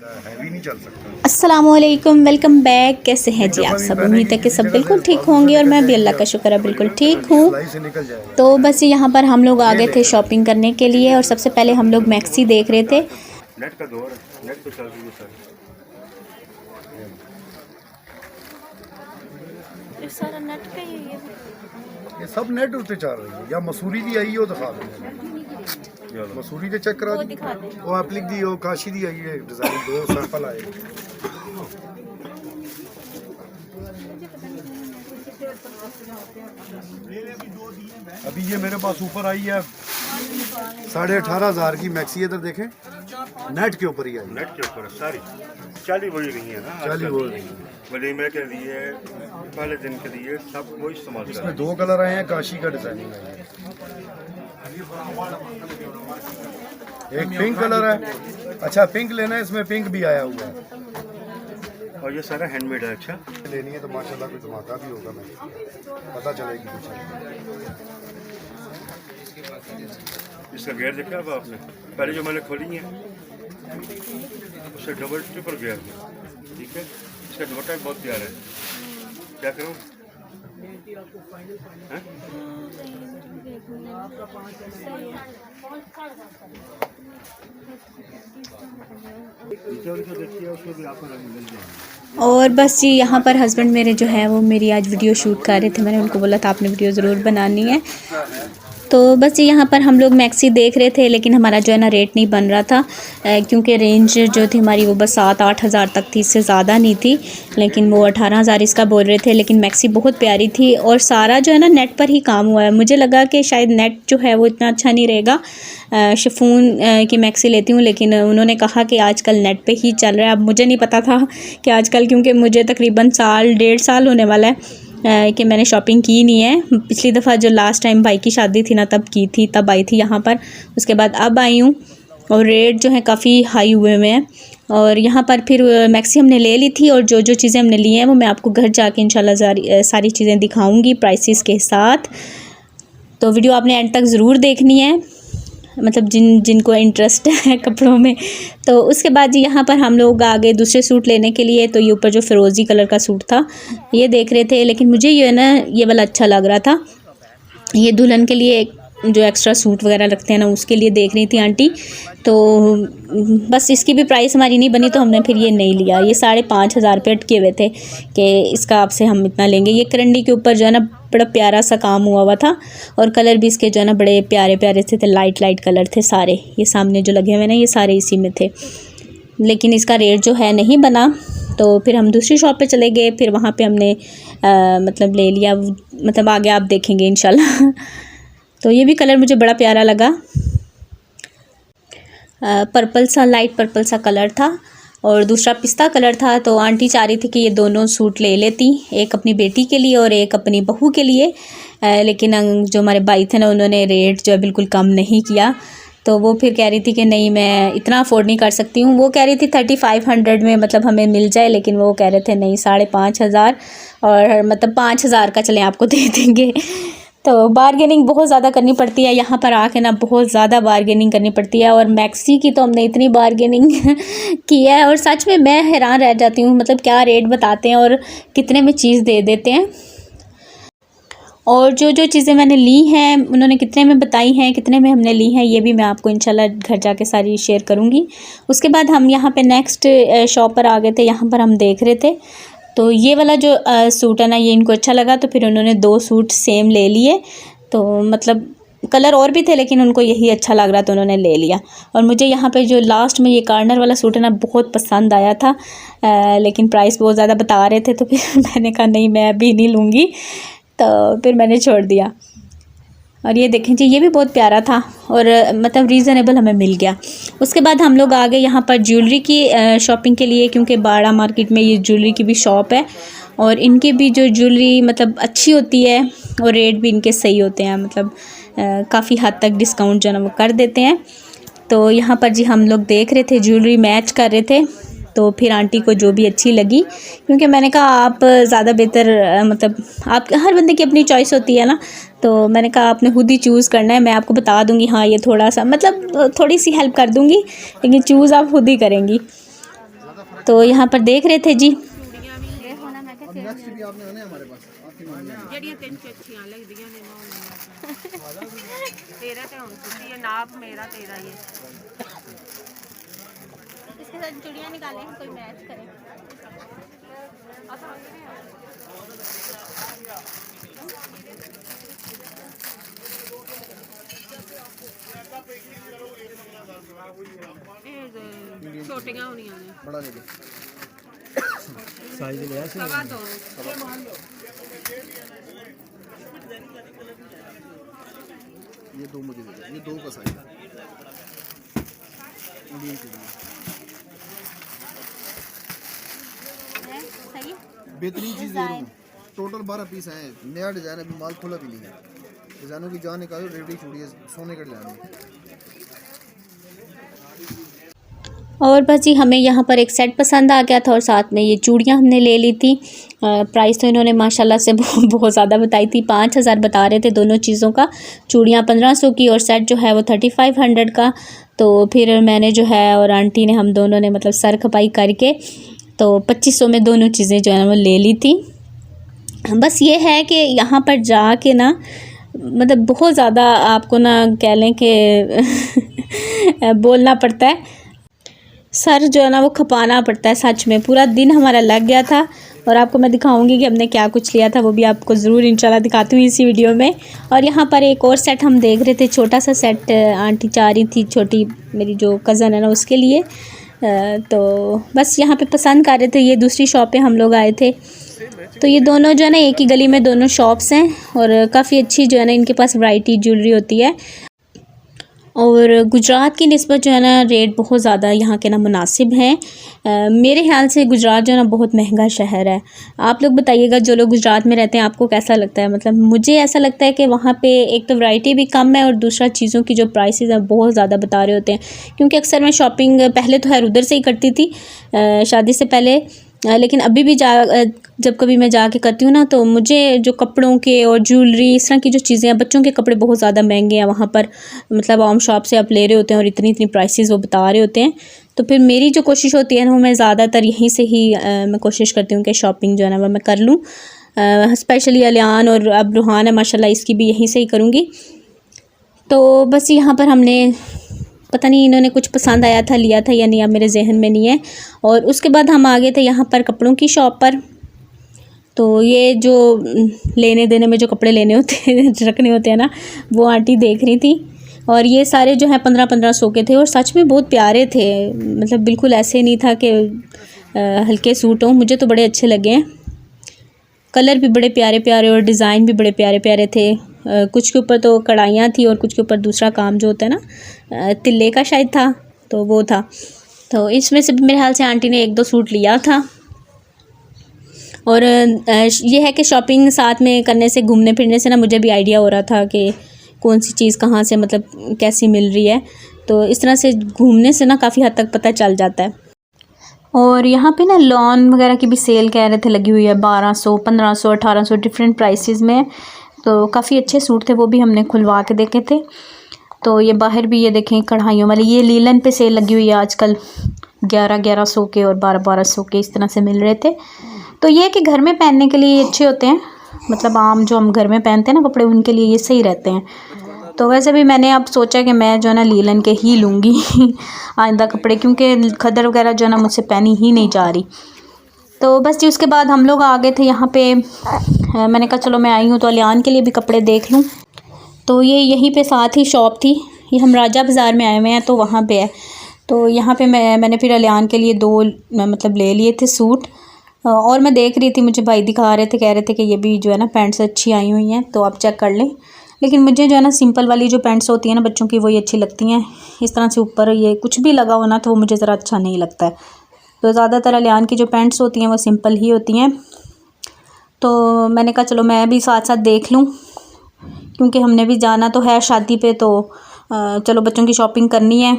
Heavy नहीं चल सकता। अस्सलामुअलैकुम, वेलकम बैक। कैसे हैं जी आप सब? उम्मीद है कि सब बिल्कुल ठीक होंगे और मैं भी अल्लाह का शुक्र है बिल्कुल ठीक हूँ। तो बस यहाँ पर हम लोग आ गए थे शॉपिंग करने के लिए और सबसे पहले हम लोग मैक्सी देख रहे थे। नेट का दौर है, नेट तो चल रही है सर। ये सारा नेट का ही है। ये सब नेट उत्ते चल रही है। या मसूरी दी आई हो दिखा दो, मसूरी दे चेक करा वो दी। दिखा दे। वो एप्लिक दी हो, काशी दी आई है, डिजाइन दो सैंपल आए। अभी ये मेरे पास ऊपर आई है 18,500 की मैक्सी। इधर देखें, नेट के ऊपर ही आई। नेट के ऊपर सारी 40 बोली गई है ना। 40 बोल रही है। वलीमे के लिए, पहले दिन के लिए सब वो इस्तेमाल कर रहे इसमें 2 कलर आए हैं, काशी का डिजाइनिंग है। एक पिंक कलर है। अच्छा, पिंक लेना है, इसमें पिंक भी आया हुआ है। हैं। और ये सारा हैंडमेड है। अच्छा लेनी है तो माशाल्लाह कोई धमाका भी होगा, मैं पता चलेगी कुछ। इसका गेयर देखा अब आपने? पहले जो मैंने खोली है उससे डबल ट्रिपल गेयर है। ठीक है, इसका दुपट्टा भी बहुत प्यारा है। क्या करूँ? देखिए उसमें भी आपको रंग मिल जाएगा। और बस जी यहाँ पर हस्बैंड मेरे जो है वो मेरी आज वीडियो शूट कर रहे थे। मैंने उनको बोला था आपने वीडियो ज़रूर बनानी है। तो बस जी यहाँ पर हम लोग मैक्सी देख रहे थे, लेकिन हमारा जो है ना रेट नहीं बन रहा था क्योंकि रेंज जो थी हमारी वो बस 7-8 हज़ार तक थी, इससे ज़्यादा नहीं थी। लेकिन वो 18,000 इसका बोल रहे थे। लेकिन मैक्सी बहुत प्यारी थी और सारा जो है ना नेट पर ही काम हुआ है। मुझे लगा कि शायद नेट जो है वो इतना अच्छा नहीं रहेगा, शिफॉन की मैक्सी लेती हूँ, लेकिन उन्होंने कहा कि आजकल नेट पे ही चल रहा है। अब मुझे नहीं पता था कि आजकल, क्योंकि मुझे तकरीबन 1.5 साल होने वाला है कि मैंने शॉपिंग की नहीं है। पिछली दफ़ा जो लास्ट टाइम भाई की शादी थी ना तब की थी, तब आई थी यहाँ पर। उसके बाद अब आई हूँ और रेट जो है काफ़ी हाई हुए हुए हैं। और यहाँ पर फिर मैक्सी हमने ले ली थी और जो जो चीज़ें हमने ली हैं वो मैं आपको घर जाके इंशाल्लाह सारी चीज़ें दिखाऊंगी प्राइसेस के साथ। तो वीडियो आपने एंड तक ज़रूर देखनी है, मतलब जिनको इंटरेस्ट है कपड़ों में। तो उसके बाद जी यहाँ पर हम लोग आ गए दूसरे सूट लेने के लिए। तो ये ऊपर जो फिरोज़ी कलर का सूट था ये देख रहे थे, लेकिन मुझे ये ना ये वाला अच्छा लग रहा था। ये दुल्हन के लिए जो एक्स्ट्रा सूट वगैरह रखते हैं ना उसके लिए देख रही थी आंटी। तो बस इसकी भी प्राइस हमारी नहीं बनी तो हमने फिर ये नहीं लिया। ये 5,500 रुपये अटके हुए थे कि इसका आपसे हम इतना लेंगे। ये करंडी के ऊपर जो है ना बड़ा प्यारा सा काम हुआ था और कलर भी इसके जो है ना बड़े प्यारे प्यारे से थे, लाइट कलर थे सारे। ये सामने जो लगे हुए ना ये सारे इसी में थे, लेकिन इसका रेट जो है नहीं बना। तो फिर हम दूसरी शॉप पे चले गए, फिर वहाँ पे हमने मतलब ले लिया। मतलब आगे आप देखेंगे इंशाल्लाह। तो ये भी कलर मुझे बड़ा प्यारा लगा, पर्पल सा, लाइट पर्पल सा कलर था और दूसरा पिस्ता कलर था। तो आंटी चाह रही थी कि ये दोनों सूट ले लेती, एक अपनी बेटी के लिए और एक अपनी बहू के लिए। लेकिन जो हमारे भाई थे ना उन्होंने रेट जो है बिल्कुल कम नहीं किया। तो वो फिर कह रही थी कि नहीं मैं इतना अफोर्ड नहीं कर सकती हूँ। वो कह रही थी 3,500 में मतलब हमें मिल जाए, लेकिन वो कह रहे थे नहीं 5,500 और मतलब 5,000 का चलें आपको दे देंगे। तो बारगेनिंग बहुत ज़्यादा करनी पड़ती है यहाँ पर आके ना, बहुत ज़्यादा बारगेनिंग करनी पड़ती है। और मैक्सी की तो हमने इतनी बारगेनिंग की है और सच में मैं हैरान रह जाती हूँ, मतलब क्या रेट बताते हैं और कितने में चीज़ दे देते हैं। और जो जो चीज़ें मैंने ली हैं उन्होंने कितने में बताई हैं, कितने में हमने ली हैं, ये भी मैं आपको इंशाल्लाह घर जाके सारी शेयर करूँगी। उसके बाद हम यहाँ पे नेक्स्ट शॉप पर आ गए थे। यहाँ पर हम देख रहे थे तो ये वाला जो सूट है ना ये इनको अच्छा लगा, तो फिर उन्होंने 2 सूट सेम ले लिए। तो मतलब कलर और भी थे लेकिन उनको यही अच्छा लग रहा तो उन्होंने ले लिया। और मुझे यहाँ पे जो लास्ट में ये कार्नर वाला सूट है ना बहुत पसंद आया था, लेकिन प्राइस बहुत ज़्यादा बता रहे थे तो फिर मैंने कहा नहीं मैं अभी नहीं लूँगी, तो फिर मैंने छोड़ दिया। और ये देखें जी ये भी बहुत प्यारा था और मतलब रीज़नेबल हमें मिल गया। उसके बाद हम लोग आ गए यहाँ पर ज्वेलरी की शॉपिंग के लिए, क्योंकि बाड़ा मार्केट में ये ज्वेलरी की भी शॉप है और इनकी भी जो ज्वेलरी मतलब अच्छी होती है और रेट भी इनके सही होते हैं, मतलब काफ़ी हद तक डिस्काउंट जो है ना वो कर देते हैं। तो यहाँ पर जी हम लोग देख रहे थे, ज्वेलरी मैच कर रहे थे। तो फिर आंटी को जो भी अच्छी लगी, क्योंकि मैंने कहा आप ज़्यादा बेहतर मतलब आप हर बंदे की अपनी चॉइस होती है ना, तो मैंने कहा आपने खुद ही चूज़ करना है, मैं आपको बता दूंगी हाँ ये थोड़ा सा मतलब थोड़ी सी हेल्प कर दूंगी, लेकिन चूज़ आप खुद ही करेंगी। तो यहाँ पर देख रहे थे जी। ਜਿਹੜੀਆਂ ਤੈਨੂੰ ਅੱਛੀਆਂ ਲੱਗਦੀਆਂ ਨੇ ਨਾ ਤੇਰਾ ਤੇ ਹੁਣ ਤੁਸੀਂ ਇਹ ਨਾਪ ਮੇਰਾ ਤੇਰਾ ਹੀ ਹੈ इसके साथ चूड़ियाँ निकालें कोई मैच करे। ਇਹ ਛੋਟੀਆਂ ਹੋਣੀਆਂ ਨੇ बड़ा दे दे ਸਵਾ ਦੋ ये दो मुझे दे दो, ये दो का साइज इंडियन चूड़ियाँ सही बेहतरीन चीज़ दे रहा हूँ। टोटल 12 पीस हैं। नया डिज़ाइन अभी माल खुला भी नहीं है। डिज़ाइनों की जान निकालो, रेडी चूड़ियाँ सोने का डिज़ाइन है। और बस जी हमें यहाँ पर एक सेट पसंद आ गया था और साथ में ये चूड़ियाँ हमने ले ली थी। प्राइस तो इन्होंने माशाल्लाह से बहुत ज़्यादा बताई थी, 5000 बता रहे थे दोनों चीज़ों का। चूड़ियाँ 1500 की और सेट जो है वो 3500 का। तो फिर मैंने जो है और आंटी ने हम दोनों ने मतलब सर खपाई करके तो 2500 में दोनों चीज़ें जो है वो ले ली थी। बस ये है कि यहाँ पर जाके ना मतलब बहुत ज़्यादा आपको ना कह लें कि बोलना पड़ता है, सर जो है ना वो खपाना पड़ता है। सच में पूरा दिन हमारा लग गया था और आपको मैं दिखाऊंगी कि हमने क्या कुछ लिया था, वो भी आपको ज़रूर इंशाल्लाह दिखाती हूँ इसी वीडियो में। और यहाँ पर एक और सेट हम देख रहे थे, छोटा सा सेट आंटी चाह रही थी, छोटी मेरी जो कज़न है ना उसके लिए। तो बस यहाँ पे पसंद कर रहे थे। ये दूसरी शॉप पे हम लोग आए थे। तो ये दोनों जो है ना एक ही गली में दोनों शॉप्स हैं और काफ़ी अच्छी जो है ना इनके पास वैरायटी ज्वेलरी होती है। और गुजरात की निस्बत जो है ना रेट बहुत ज़्यादा यहाँ के ना मुनासिब हैं। मेरे ख्याल से गुजरात जो है ना बहुत महंगा शहर है। आप लोग बताइएगा जो लोग गुजरात में रहते हैं आपको कैसा लगता है। मतलब मुझे ऐसा लगता है कि वहाँ पे एक तो वैरायटी भी कम है और दूसरा चीज़ों की जो प्राइसेस हैं बहुत ज़्यादा बता रहे होते हैं। क्योंकि अक्सर मैं शॉपिंग पहले तो खैर उधर से ही करती थी शादी से पहले, लेकिन अभी भी जब कभी मैं जाके करती हूँ ना तो मुझे जो कपड़ों के और ज्वेलरी इस तरह की जो चीज़ें हैं, बच्चों के कपड़े बहुत ज़्यादा महंगे हैं वहाँ पर। मतलब आम शॉप से आप ले रहे होते हैं और इतनी इतनी प्राइसेस वो बता रहे होते हैं। तो फिर मेरी जो कोशिश होती है ना वो मैं ज़्यादातर यहीं से ही मैं कोशिश करती हूँ कि शॉपिंग जो है ना वो मैं कर लूँ। स्पेशली अलियान और अब रूहान है माशाल्लाह, इसकी भी यहीं से ही करूँगी। तो बस यहाँ पर हमने पता नहीं इन्होंने कुछ पसंद आया था लिया था या नहीं, अब मेरे जहन में नहीं है। और उसके बाद हम आ गए थे यहाँ पर कपड़ों की शॉप पर। तो ये जो लेने देने में जो कपड़े लेने होते हैं रखने होते हैं ना वो आंटी देख रही थी। और ये सारे जो हैं 1500 के थे और सच में बहुत प्यारे थे। मतलब बिल्कुल ऐसे नहीं था कि हल्के सूट हों, मुझे तो बड़े अच्छे लगे हैं। कलर भी बड़े प्यारे प्यारे और डिज़ाइन भी बड़े प्यारे प्यारे थे। कुछ के ऊपर तो कढ़ाइयाँ थी और कुछ के ऊपर दूसरा काम जो होता है ना तिल्ले का शायद था, तो वो था। तो इसमें से मेरे ख्याल से आंटी ने 1-2 सूट लिया था। और ये है कि शॉपिंग साथ में करने से, घूमने फिरने से ना मुझे भी आइडिया हो रहा था कि कौन सी चीज़ कहाँ से मतलब कैसी मिल रही है। तो इस तरह से घूमने से ना काफ़ी हद तक पता चल जाता है। और यहाँ पे ना लॉन वगैरह की भी सेल कह रहे थे लगी हुई है, 1200, 1500, 1800 डिफरेंट प्राइसेस में। तो काफ़ी अच्छे सूट थे, वो भी हमने खुलवा के देखे थे। तो ये बाहर भी ये देखें कढ़ाइयों वाली, ये लीलन पे सेल लगी हुई है आजकल, 1100 के और 1200 के इस तरह से मिल रहे थे। तो ये कि घर में पहनने के लिए अच्छे होते हैं, मतलब आम जो हम घर में पहनते हैं ना कपड़े, उनके लिए ये सही रहते हैं। तो वैसे भी मैंने अब सोचा कि मैं जो है ना लीलन के ही लूँगी आइंदा कपड़े, क्योंकि खद्दर वगैरह जो है ना मुझसे पहनी ही नहीं जा रही। तो बस जी उसके बाद हम लोग आ गए थे यहाँ पे। मैंने कहा चलो मैं आई हूँ तो अलियान के लिए भी कपड़े देख लूँ। तो ये यहीं पे साथ ही शॉप थी, ये हम राजा बाज़ार में आए हुए हैं तो वहाँ पे है। तो यहाँ पे मैंने फिर अलियान के लिए 2 मतलब ले लिए थे सूट। और मैं देख रही थी, मुझे भाई दिखा रहे थे, कह रहे थे कि ये भी जो है ना पैंट्स अच्छी आई हुई हैं तो आप चेक कर लें। लेकिन मुझे जो है ना सिंपल वाली जो पैंट्स होती हैं ना बच्चों की वही अच्छी लगती हैं। इस तरह से ऊपर ये कुछ भी लगा हो ना तो वो मुझे ज़रा अच्छा नहीं लगता है। तो ज़्यादातर अलियान की जो पैंट्स होती हैं वो सिंपल ही होती हैं। तो मैंने कहा चलो मैं भी साथ साथ देख लूँ, क्योंकि हमने भी जाना तो है शादी पे, तो चलो बच्चों की शॉपिंग करनी है।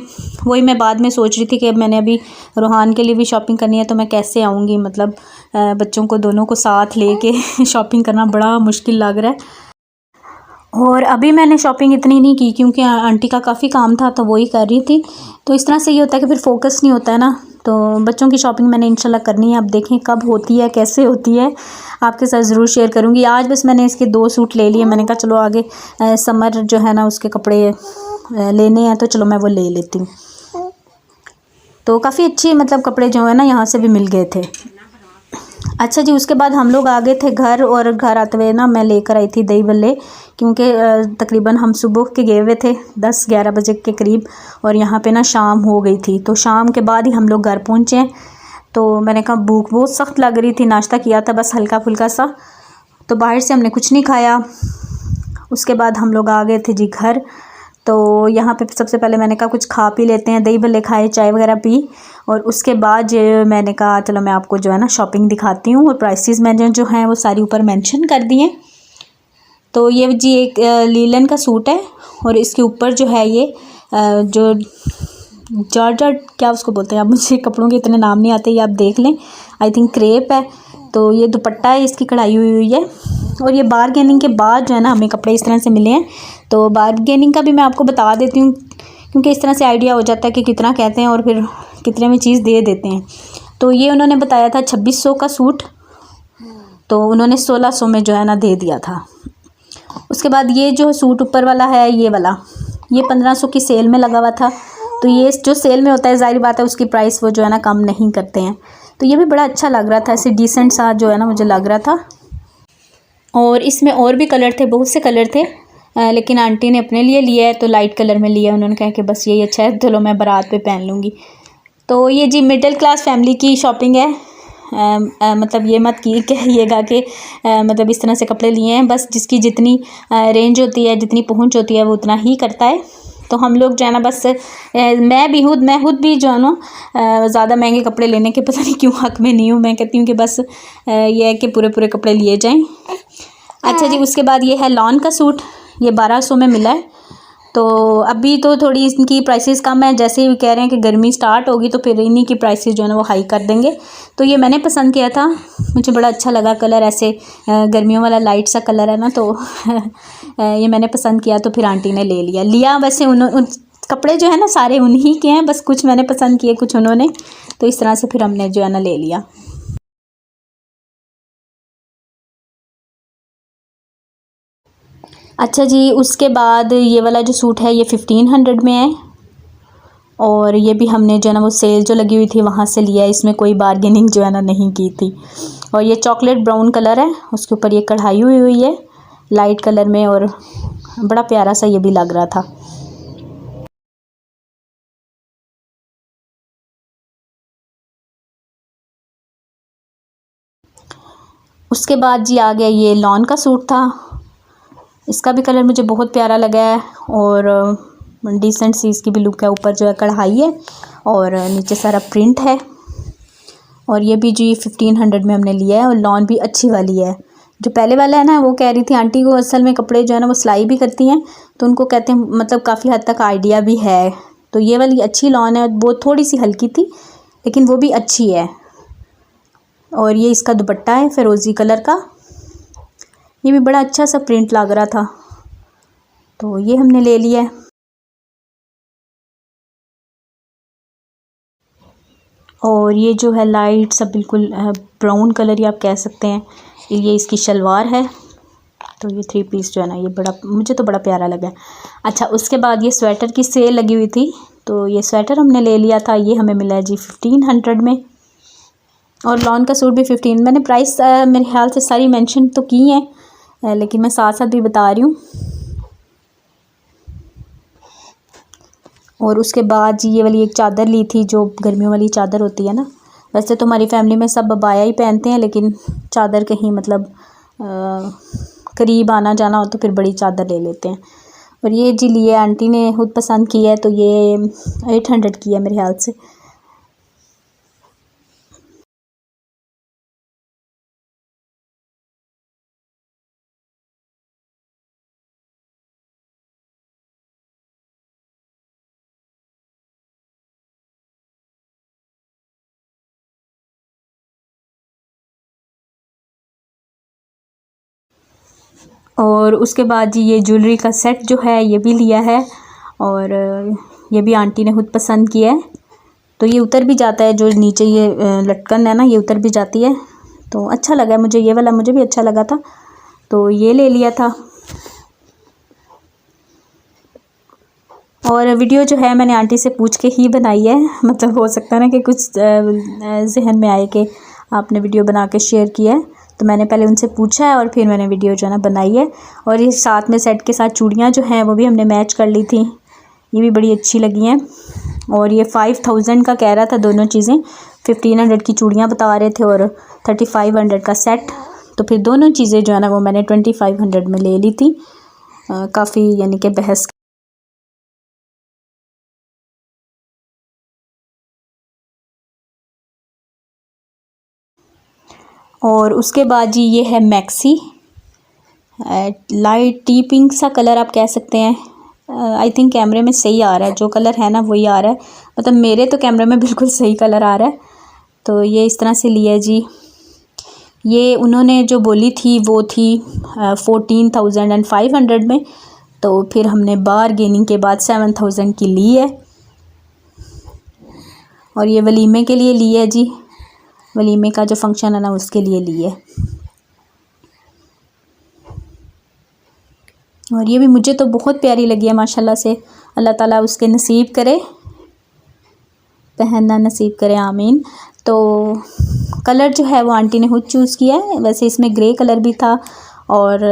वही मैं बाद में सोच रही थी कि मैंने अभी रूहान के लिए भी शॉपिंग करनी है तो मैं कैसे आऊँगी, मतलब बच्चों को दोनों को साथ लेके शॉपिंग करना बड़ा मुश्किल लग रहा है। और अभी मैंने शॉपिंग इतनी नहीं की क्योंकि आंटी का काफ़ी काम था तो वही कर रही थी। तो इस तरह से ये होता है कि फिर फोकस नहीं होता है ना, तो बच्चों की शॉपिंग मैंने इंशाल्लाह करनी है, अब देखें कब होती है, कैसे होती है, आपके साथ ज़रूर शेयर करूँगी। आज बस मैंने इसके 2 सूट ले लिए, मैंने कहा चलो आगे समर जो है ना उसके कपड़े लेने हैं तो चलो मैं वो ले लेती हूँ। तो काफ़ी अच्छी मतलब कपड़े जो है ना यहाँ से भी मिल गए थे। अच्छा जी, उसके बाद हम लोग आ गए थे घर, और घर आते हुए ना मैं लेकर आई थी दही बल्ले, क्योंकि तकरीबन हम सुबह के गए हुए थे 10-11 बजे के करीब, और यहाँ पे ना शाम हो गई थी। तो शाम के बाद ही हम लोग घर पहुँचे हैं। तो मैंने कहा भूख बहुत सख्त लग रही थी, नाश्ता किया था बस हल्का फुल्का सा, तो बाहर से हमने कुछ नहीं खाया। उसके बाद हम लोग आ गए थे जी घर। तो यहाँ पे सबसे पहले मैंने कहा कुछ खा पी लेते हैं, दही भल्ले खाए, चाय वगैरह पी, और उसके बाद मैंने कहा चलो मैं आपको जो है ना शॉपिंग दिखाती हूँ, और प्राइसेस मैंने जो हैं वो सारी ऊपर मेंशन कर दी हैं। तो ये जी एक लीलन का सूट है, और इसके ऊपर जो है ये जो जॉर्जेट क्या उसको बोलते हैं, अब मुझे कपड़ों के इतने नाम नहीं आते, ये आप देख लें, आई थिंक क्रेप है। तो ये दुपट्टा है, इसकी कढ़ाई हुई है, और ये बारगेनिंग के बाद जो है ना हमें कपड़े इस तरह से मिले हैं। तो बारगेनिंग का भी मैं आपको बता देती हूँ, क्योंकि इस तरह से आइडिया हो जाता है कि कितना कहते हैं और फिर कितने में चीज़ दे देते हैं। तो ये उन्होंने बताया था 2600 का सूट, तो उन्होंने 1600 में जो है ना दे दिया था। उसके बाद ये जो सूट ऊपर वाला है ये वाला, ये 1500 की सेल में लगा हुआ था। तो ये जो सेल में होता है ज़ाहिर बात है उसकी प्राइस वो जो है ना कम नहीं करते हैं। तो ये भी बड़ा अच्छा लग रहा था, ऐसे डिसेंट सा जो है ना मुझे लग रहा था। और इसमें और भी कलर थे, बहुत से कलर थे, लेकिन आंटी ने अपने लिए लिया है तो लाइट कलर में लिया है। उन्होंने कहा कि बस यही अच्छा है, चलो मैं बारात पे पहन लूँगी। तो ये जी मिडिल क्लास फैमिली की शॉपिंग है। मतलब ये मत कहिएगा कि मतलब इस तरह से कपड़े लिए हैं, बस जिसकी जितनी रेंज होती है, जितनी पहुंच होती है वो उतना ही करता है। तो हम लोग जो है ना बस मैं खुद भी जो है ना ज़्यादा महंगे कपड़े लेने के पता नहीं क्यों हक़ में नहीं हूँ। मैं कहती हूँ कि बस ये है कि पूरे पूरे कपड़े लिए जाएं। अच्छा जी, उसके बाद ये है लॉन का सूट, ये 1200 में मिला है। तो अभी तो थोड़ी इनकी प्राइसेस कम है, जैसे ही कह रहे हैं कि गर्मी स्टार्ट होगी तो फिर इन्हीं की प्राइसेस जो है ना वो हाई कर देंगे। तो ये मैंने पसंद किया था, मुझे बड़ा अच्छा लगा कलर, ऐसे गर्मियों वाला लाइट सा कलर है ना, तो ये मैंने पसंद किया तो फिर आंटी ने ले लिया। वैसे उन कपड़े जो है ना सारे उन्हीं के हैं, बस कुछ मैंने पसंद किए कुछ उन्होंने, तो इस तरह से फिर हमने जो है ना ले लिया। अच्छा जी, उसके बाद ये वाला जो सूट है ये 1500 में है, और ये भी हमने जो है ना वो सेल जो लगी हुई थी वहाँ से लिया है। इसमें कोई बार्गेनिंग जो है ना नहीं की थी। और ये चॉकलेट ब्राउन कलर है, उसके ऊपर ये कढ़ाई हुई है लाइट कलर में, और बड़ा प्यारा सा ये भी लग रहा था। उसके बाद जी आ गया ये लॉन का सूट था, इसका भी कलर मुझे बहुत प्यारा लगा है, और डिसेंट सी इसकी भी लुक है। ऊपर जो है कढ़ाई है और नीचे सारा प्रिंट है, और ये भी जी 1500 में हमने लिया है, और लॉन भी अच्छी वाली है। जो पहले वाला है ना वो कह रही थी आंटी को असल में कपड़े जो है ना वो सिलाई भी करती हैं, तो उनको कहते हैं मतलब काफ़ी हद तक आइडिया भी है। तो ये वाली अच्छी लॉन है, वो थोड़ी सी हल्की थी लेकिन वो भी अच्छी है। और ये इसका दुपट्टा है फ़िरोज़ी कलर का, ये भी बड़ा अच्छा सा प्रिंट लग रहा था, तो ये हमने ले लिया है। और ये जो है लाइट सा बिल्कुल ब्राउन कलर ही आप कह सकते हैं, ये इसकी शलवार है। तो ये 3 पीस जो है ना ये बड़ा मुझे तो बड़ा प्यारा लगा। अच्छा, उसके बाद ये स्वेटर की सेल लगी हुई थी, तो ये स्वेटर हमने ले लिया था, ये हमें मिला है जी 1500 में। और लॉन का सूट भी 15। मैंने प्राइस मेरे ख्याल से सारी मेंशन तो की हैं, लेकिन मैं साथ साथ भी बता रही हूँ। और उसके बाद जी ये वाली एक चादर ली थी, जो गर्मियों वाली चादर होती है ना। वैसे तो हमारी फैमिली में सब अबाया ही पहनते हैं, लेकिन चादर कहीं मतलब करीब आना जाना हो तो फिर बड़ी चादर ले लेते हैं। और ये जी लिए आंटी ने खुद पसंद की है, तो ये 800 की है मेरे ख्याल से। और उसके बाद जी ये ज्वेलरी का सेट जो है ये भी लिया है, और ये भी आंटी ने खुद पसंद किया है, तो ये उतर भी जाता है, जो नीचे ये लटकन है ना ये उतर भी जाती है। तो अच्छा लगा मुझे ये वाला, मुझे भी अच्छा लगा था तो ये ले लिया था। और वीडियो जो है मैंने आंटी से पूछ के ही बनाई है, मतलब हो सकता है ना कि कुछ जहन में आए कि आपने वीडियो बना के शेयर किया है, तो मैंने पहले उनसे पूछा है और फिर मैंने वीडियो जो है ना बनाई है। और ये साथ में सेट के साथ चूड़ियाँ जो हैं वो भी हमने मैच कर ली थी, ये भी बड़ी अच्छी लगी हैं। और ये 5000 का कह रहा था दोनों चीज़ें, 1500 की चूड़ियाँ बता रहे थे और 3500 का सेट। तो फिर दोनों चीज़ें जो है ना वो मैंने 2500 में ले ली थी। काफ़ी यानी कि बहस। और उसके बाद जी ये है मैक्सी, लाइट टी पिंक सा कलर आप कह सकते हैं। आई थिंक कैमरे में सही आ रहा है, जो कलर है ना वही आ रहा है, मतलब मेरे तो कैमरे में बिल्कुल सही कलर आ रहा है। तो ये इस तरह से लिया जी। ये उन्होंने जो बोली थी वो थी 14,500 में, तो फिर हमने बारगेनिंग के बाद 7,000 की ली है। और ये वलीमे के लिए ली है जी, वलीमे का जो फंक्शन है ना उसके लिए ली है। और ये भी मुझे तो बहुत प्यारी लगी है माशाल्लाह से। अल्लाह ताला उसके नसीब करे, पहनना नसीब करे, आमीन। तो कलर जो है वो आंटी ने खुद चूज़ किया है। वैसे इसमें ग्रे कलर भी था और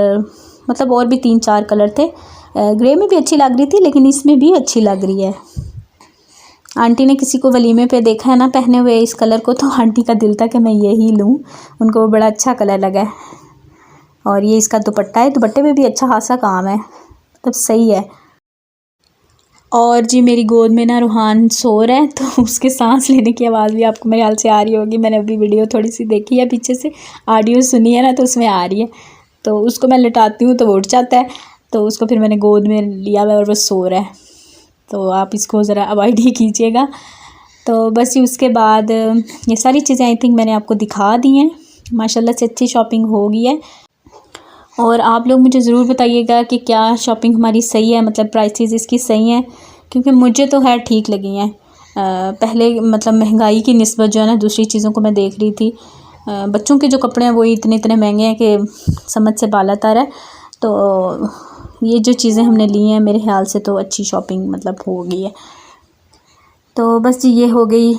मतलब और भी 3-4 कलर थे। ग्रे में भी अच्छी लग रही थी लेकिन इसमें भी अच्छी लग रही है। आंटी ने किसी को वलीमे पे देखा है ना पहने हुए इस कलर को, तो आंटी का दिल था कि मैं यही लूँ, उनको वो बड़ा अच्छा कलर लगा है। और ये इसका दुपट्टा है, दुपट्टे में भी अच्छा खासा काम है, मतलब सही है। और जी मेरी गोद में ना रूहान सो रहा है, तो उसके सांस लेने की आवाज़ भी आपको मेरे ख्याल से आ रही होगी। मैंने अभी वीडियो थोड़ी सी देखी है पीछे से, ऑडियो सुनी है ना तो उसमें आ रही है। तो उसको मैं लिटाती हूँ तो वो उठ जाता है, तो उसको फिर मैंने गोद में लिया हुआ और वो सो रहा है, तो आप इसको ज़रा अवॉइड ही कीजिएगा। तो बस ये उसके बाद ये सारी चीज़ें आई थिंक मैंने आपको दिखा दी हैं। माशाल्लाह से अच्छी शॉपिंग हो गई है। और आप लोग मुझे ज़रूर बताइएगा कि क्या शॉपिंग हमारी सही है, मतलब प्राइसेस इसकी सही हैं, क्योंकि मुझे तो खैर ठीक लगी हैं। पहले मतलब महंगाई की निस्बत जो है ना दूसरी चीज़ों को मैं देख रही थी, बच्चों के जो कपड़े हैं वो इतने महंगे हैं कि समझ से बाला तर है। तो ये जो चीज़ें हमने ली हैं मेरे ख्याल से तो अच्छी शॉपिंग मतलब हो गई है। तो बस जी ये हो गई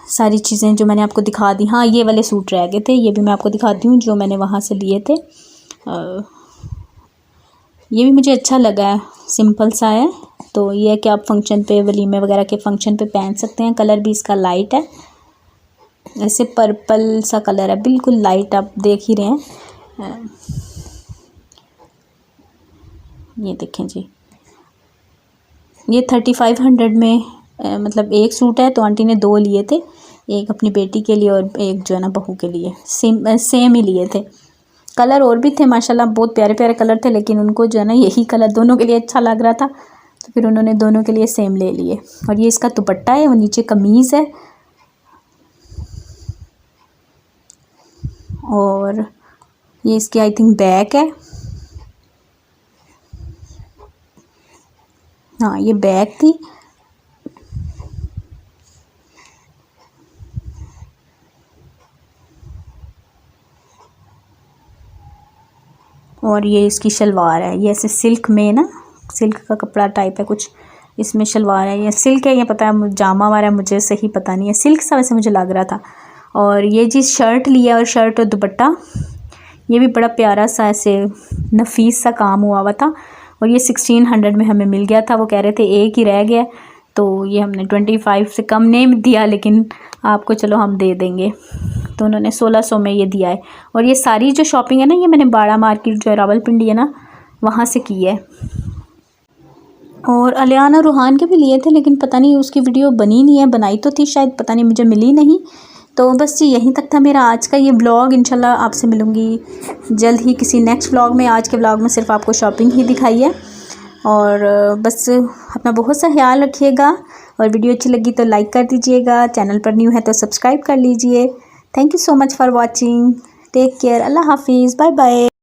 सारी चीज़ें जो मैंने आपको दिखा दी। हाँ ये वाले सूट रह गए थे, ये भी मैं आपको दिखाती हूँ जो मैंने वहाँ से लिए थे। ये भी मुझे अच्छा लगा है, सिंपल सा है। तो ये है कि आप फंक्शन पे, वलीमे वगैरह के फंक्शन पे पहन सकते हैं। कलर भी इसका लाइट है, ऐसे पर्पल सा कलर है, बिल्कुल लाइट, आप देख ही रहे हैं। ये देखें जी, ये 3500 में मतलब एक सूट है, तो आंटी ने 2 लिए थे, एक अपनी बेटी के लिए और एक जो है ना बहू के लिए, सेम ही लिए थे। कलर और भी थे माशाल्लाह, बहुत प्यारे प्यारे कलर थे, लेकिन उनको जो है ना यही कलर दोनों के लिए अच्छा लग रहा था, तो फिर उन्होंने दोनों के लिए सेम ले लिए। और ये इसका दुपट्टा है, वो नीचे कमीज़ है। और ये इसकी आई थिंक बैक है, हाँ ये बैक थी। और ये इसकी शलवार है, ये ऐसे सिल्क में ना, सिल्क का कपड़ा टाइप है कुछ, इसमें शलवार है। ये सिल्क है, ये पता है जामा वाला है, मुझे सही पता नहीं है, सिल्क सा वैसे मुझे लग रहा था। और ये जी शर्ट लिया, और शर्ट और दुपट्टा, ये भी बड़ा प्यारा सा ऐसे नफीस सा काम हुआ था। और ये 1600 में हमें मिल गया था। वो कह रहे थे एक ही रह गया, तो ये हमने 25 से कम नहीं दिया, लेकिन आपको चलो हम दे देंगे, तो उन्होंने 1600 में ये दिया है। और ये सारी जो शॉपिंग है ना, ये मैंने बाड़ा मार्केट जो रावलपिंडी है ना वहाँ से की है। और अलियान और रूहान के भी लिए थे, लेकिन पता नहीं उसकी वीडियो बनी नहीं है, बनाई तो थी शायद, पता नहीं मुझे मिली नहीं। तो बस जी यहीं तक था मेरा आज का ये ब्लॉग। इंशाल्लाह आपसे मिलूँगी जल्द ही किसी नेक्स्ट व्लॉग में। आज के व्लॉग में सिर्फ आपको शॉपिंग ही दिखाई है। और बस अपना बहुत सा ख्याल रखिएगा, और वीडियो अच्छी लगी तो लाइक कर दीजिएगा, चैनल पर न्यू है तो सब्सक्राइब कर लीजिए। Thank you so much for watching, take care, अल्लाह हाफिज़, बाय बाय।